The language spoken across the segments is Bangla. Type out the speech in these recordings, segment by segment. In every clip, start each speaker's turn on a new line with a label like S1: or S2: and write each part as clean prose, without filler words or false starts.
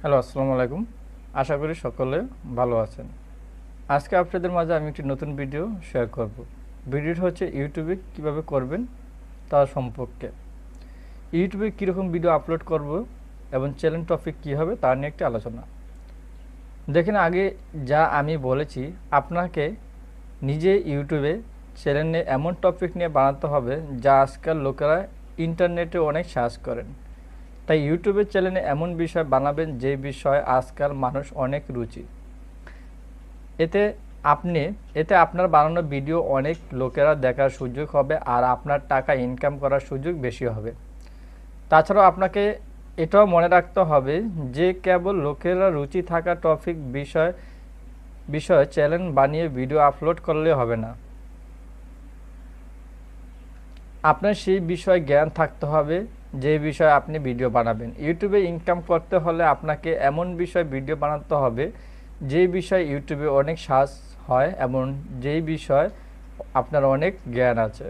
S1: হ্যালো, আসসালামু আলাইকুম। আশা করি সকলে ভালো আছেন। আজকে আপনাদের মাঝে আমি একটি নতুন ভিডিও শেয়ার করব। ভিডিওটা হচ্ছে ইউটিউবে কিভাবে করবেন তার সম্পর্কে। ইউটিউবে কীরকম ভিডিও আপলোড করব এবং চ্যানেল টপিক কী হবে তা নিয়ে একটি আলোচনা। দেখেন, আগে যা আমি বলেছি, আপনাকে নিজে ইউটিউবে চ্যানেলে এমন টপিক নিয়ে বানাতে হবে যা আজকাল লোকেরা ইন্টারনেটে অনেক সার্চ করেন। তাই ইউটিউবের চ্যানেলে এমন বিষয় বানাবেন যে বিষয় আজকাল মানুষ অনেক রুচি। এতে এতে আপনার বানানো ভিডিও অনেক লোকেরা দেখার সুযোগ হবে আর আপনার টাকা ইনকাম করার সুযোগ বেশি হবে। তাছাড়াও আপনাকে এটাও মনে রাখতে হবে যে কেবল লোকেরা রুচি থাকা টপিক বিষয়ে চ্যানেল বানিয়ে ভিডিও আপলোড করলে হবে না। আপনার সেই বিষয়ে জ্ঞান থাকতে হবে যে বিষয়ে আপনি ভিডিও বানাবেন। ইউটিউবে ইনকাম করতে হলে আপনাকে এমন বিষয় ভিডিও বানাতে হবে যে বিষয়ে ইউটিউবে অনেক সার্চ হয় এবং যেই বিষয় আপনার অনেক জ্ঞান আছে।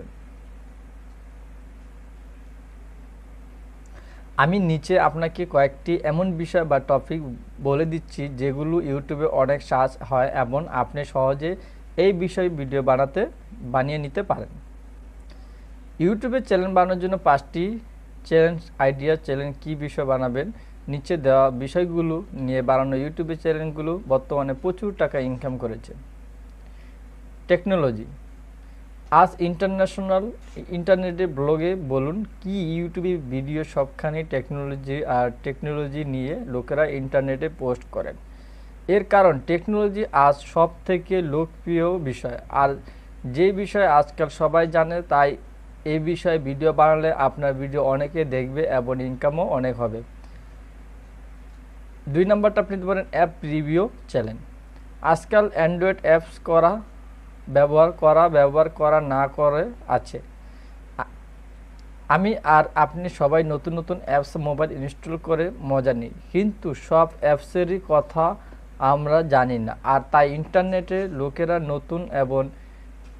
S1: আমি নিচে আপনাকে কয়েকটি এমন বিষয় বা টপিক বলে দিচ্ছি যেগুলো ইউটিউবে অনেক সার্চ হয় এবং আপনি সহজে এই বিষয়ে ভিডিও বানিয়ে নিতে পারেন। ইউটিউবে চ্যানেল বানানোর জন্য 5টি চ্যানেল কী বিষয় বানাবেন, নিচে দেওয়া বিষয়গুলো নিয়ে বানানো ইউটিউবে চ্যানেলগুলো বর্তমানে প্রচুর টাকা ইনকাম করেছে। টেকনোলজি। আজ ইন্টারনেটে ব্লগে বলুন কি ইউটিউবে ভিডিও সবখানে টেকনোলজি নিয়ে লোকেরা ইন্টারনেটে পোস্ট করেন। এর কারণ টেকনোলজি আজ সব থেকে লোকপ্রিয় বিষয় আর যে বিষয় আজকাল সবাই জানে, তাই এই বিষয়ে ভিডিও বানালে আপনার ভিডিও অনেকে দেখবে এবং ইনকামও অনেক হবে। 2 নম্বরটা আপনি দিতে পারেন অ্যাপ রিভিউ চ্যানেল। আজকাল অ্যান্ড্রয়েড অ্যাপস ব্যবহার করা না করে আছে। আমি আর আপনি সবাই নতুন নতুন অ্যাপস মোবাইল ইনস্টল করে মজা নিই, কিন্তু সব অ্যাপসেরই কথা আমরা জানি না। আর তাই ইন্টারনেটে লোকেরা নতুন এবং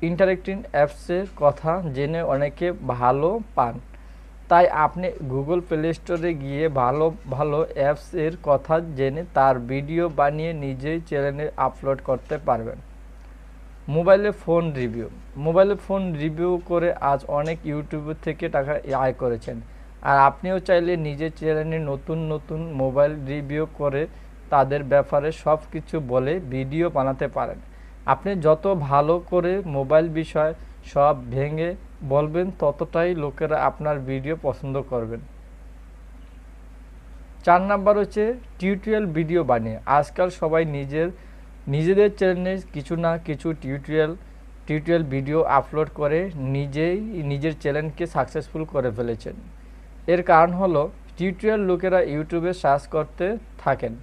S1: ইন্টারেক্টিভ অ্যাপসের কথা জেনে অনেকে ভালো পান। তাই আপনি গুগল প্লে স্টোরে গিয়ে ভালো ভালো অ্যাপসের কথা জেনে তার ভিডিও বানিয়ে নিজেই চ্যানেলে আপলোড করতে পারবেন। মোবাইলে ফোন রিভিউ করে আজ অনেক ইউটিউবার থেকে টাকা আয় করেছেন। আর আপনিও চাইলে নিজের চ্যানেলে নতুন নতুন মোবাইল রিভিউ করে তাদের ব্যাপারে সব কিছু বলে ভিডিও বানাতে পারেন। আপনি যত ভালো করে মোবাইল বিষয় সব ভেঙে বলবেন, ততটাই লোকেরা আপনার ভিডিও পছন্দ করবেন। 4 নাম্বার হচ্ছে টিউটোরিয়াল ভিডিও বানিয়ে। আজকাল সবাই নিজেদের চ্যানেলে কিছু না কিছু টিউটোরিয়াল ভিডিও আপলোড করে নিজের চ্যানেলকে সাকসেসফুল করে ফেলেছেন। এর কারণ হলো টিউটোরিয়াল লোকেরা ইউটিউবে সার্চ করতে থাকেন।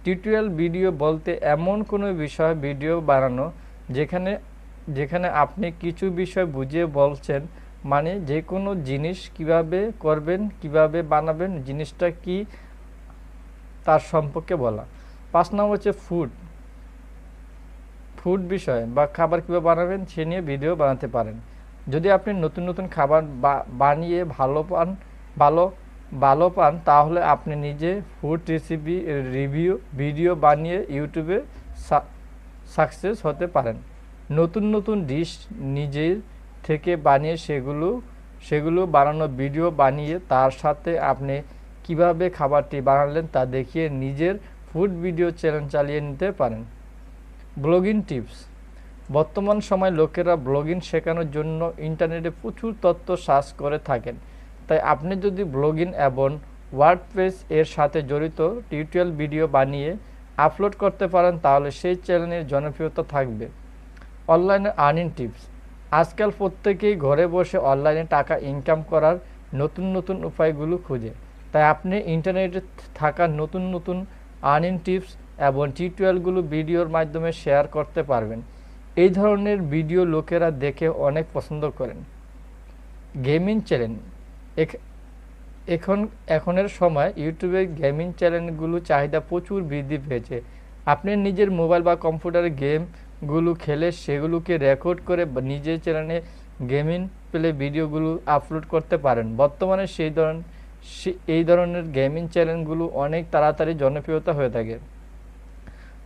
S1: টিউটোরিয়াল ভিডিও বলতে এমন কোনো বিষয় ভিডিও বানানো যেখানে আপনি কিছু বিষয় বুঝিয়ে বলছেন, মানে যে কোনো জিনিস কিভাবে করবেন, কিভাবে বানাবেন, জিনিসটা কি তার সম্পর্কে বলা। 5 নম্বর হচ্ছে ফুড বিষয় বা খাবার কীভাবে বানাবেন সে নিয়ে ভিডিও বানাতে পারেন। যদি আপনি নতুন নতুন খাবার বানিয়ে ভালো পান তাহলে আপনি নিজে ফুড রেসিপি রিভিউ ভিডিও বানিয়ে ইউটিউবে সাকসেস হতে পারেন। নতুন নতুন ডিশ নিজের থেকে বানিয়ে সেগুলো বানানো ভিডিও বানিয়ে তার সাথে আপনি কিভাবে খাবারটি বানালেন তা দেখিয়ে নিজের ফুড ভিডিও চ্যানেল চালিয়ে নিতে পারেন। Blogging tips. বর্তমান সময় লোকেরা ব্লগিং শেখানোর জন্য ইন্টারনেটে প্রচুর তথ্য সার্চ করে থাকেন। তাই আপনি যদি ব্লগিং এবং ওয়ার্ডপ্রেস এর সাথে জড়িত টিউটোরিয়াল ভিডিও বানিয়ে আপলোড করতে পারেন তাহলে সেই চ্যানেলের জনপ্রিয়তা থাকবে। অনলাইনে আর্নিং টিপস। আজকাল প্রত্যেকেই ঘরে বসে অনলাইনে টাকা ইনকাম করার নতুন নতুন উপায়গুলো খুঁজে। তাই আপনি ইন্টারনেটে থাকা নতুন নতুন আর্নিং টিপস এবং টিউটোরিয়ালগুলো ভিডিওর মাধ্যমে শেয়ার করতে পারবেন। এই ধরনের ভিডিও লোকেরা দেখে অনেক পছন্দ করেন। Gaming channel. এখনের সময় ইউটিউবে গেমিং চ্যানেলগুলো চাহিদা প্রচুর বৃদ্ধি পেয়েছে। আপনি নিজের মোবাইল বা কম্পিউটারে গেমগুলো খেলে সেগুলোকে রেকর্ড করে নিজের চ্যানেলে গেমিং প্লে ভিডিওগুলো আপলোড করতে পারেন। বর্তমানে এই ধরনের গেমিং চ্যানেলগুলো অনেক তাড়াতাড়ি জনপ্রিয়তা হয়ে থাকে।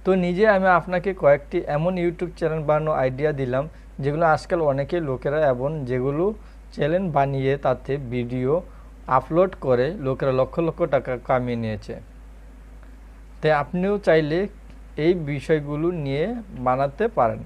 S1: তো নিজে আমি আপনাকে কয়েকটি এমন ইউটিউব চ্যানেল বানানোর আইডিয়া দিলাম যেগুলো আজকাল অনেকে লোকেরা এবং যেগুলো চ্যানেল বানিয়ে তাতে ভিডিও আপলোড করে লোকেরা লক্ষ লক্ষ টাকা কামিয়ে নিয়েছে। তাই আপনিও চাইলে এই বিষয়গুলো নিয়ে বানাতে পারেন।